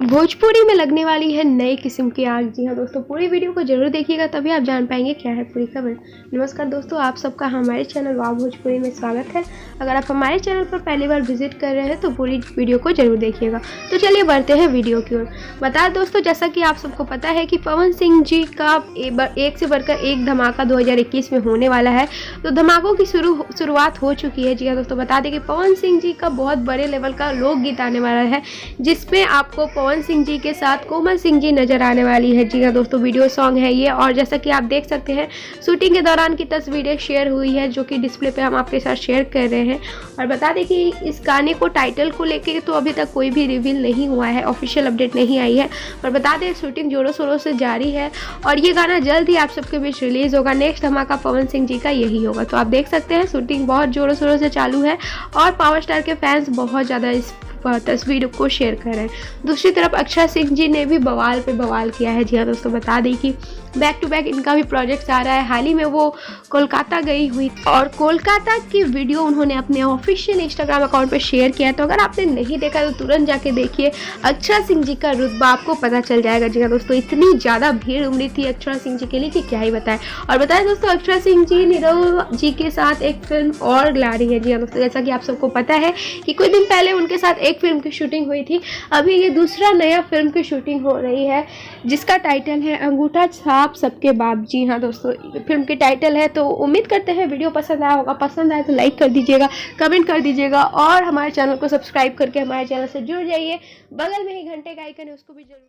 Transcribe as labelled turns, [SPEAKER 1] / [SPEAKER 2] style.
[SPEAKER 1] भोजपुरी में लगने वाली है नई किस्म की आग। जी हाँ दोस्तों, पूरी वीडियो को जरूर देखिएगा, तभी आप जान पाएंगे क्या है पूरी खबर। नमस्कार दोस्तों, आप सबका हमारे चैनल वाव भोजपुरी में स्वागत है। अगर आप हमारे चैनल पर पहली बार विजिट कर रहे हैं तो पूरी वीडियो को जरूर देखिएगा। तो चलिए बढ़ते हैं वीडियो की ओर। बता दोस्तों, जैसा कि आप सबको पता है कि पवन सिंह जी का एक से बढ़कर एक धमाका 2021 में होने वाला है। तो धमाकों की शुरुआत हो चुकी है। जी हाँ दोस्तों, बता दें कि पवन सिंह जी का बहुत बड़े लेवल का लोकगीत आने वाला है, जिसमें आपको पवन सिंह जी के साथ कोमल सिंह जी नजर आने वाली है। जी हाँ दोस्तों, वीडियो सॉन्ग है ये, और जैसा कि आप देख सकते हैं शूटिंग के दौरान की तस्वीरें शेयर हुई है, जो कि डिस्प्ले पे हम आपके साथ शेयर कर रहे हैं। और बता दें कि इस गाने को टाइटल को लेके तो अभी तक कोई भी रिवील नहीं हुआ है, ऑफिशियल अपडेट नहीं आई है, पर बता दें शूटिंग जोरों शोरों से जारी है और ये गाना जल्द ही आप सबके बीच रिलीज होगा। नेक्स्ट धमाका पवन सिंह जी का यही होगा। तो आप देख सकते हैं शूटिंग बहुत जोरों शोरों से चालू है और पावर स्टार के फैंस बहुत ज़्यादा इस तस्वीर को शेयर कर रहे हैं। दूसरी तरफ अक्षय सिंह जी ने भी बवाल पे बवाल किया है। जी हाँ दोस्तों, बता दें कि बैक टू बैक इनका भी प्रोजेक्ट आ रहा है। हाल ही में वो कोलकाता गई हुई और कोलकाता की वीडियो उन्होंने अपने ऑफिशियल इंस्टाग्राम अकाउंट पे शेयर किया। तो अगर आपने नहीं देखा तो तुरंत जाके देखिए, अक्षय सिंह जी का रुतबा आपको पता चल जाएगा। जी हाँ दोस्तों, इतनी ज़्यादा भीड़ उमड़ी थी अक्षय सिंह जी के लिए कि क्या ही बताएं। और बताएं दोस्तों, अक्षय सिंह जी नीरव जी के साथ एक फिल्म और ला रही है। जी हाँ दोस्तों, जैसा कि आप सबको पता है कि कुछ दिन पहले उनके साथ एक फिल्म की शूटिंग हुई थी। अभी ये दूसरा नया फिल्म की शूटिंग हो रही है, जिसका टाइटल है अंगूठा छाप सबके बाप। जी हाँ दोस्तों, फिल्म की टाइटल है। तो उम्मीद करते हैं वीडियो पसंद आया होगा। पसंद आए तो लाइक कर दीजिएगा, कमेंट कर दीजिएगा और हमारे चैनल को सब्सक्राइब करके हमारे चैनल से जुड़ जाइए। बगल में ही घंटे का आइकन है, उसको भी जरूर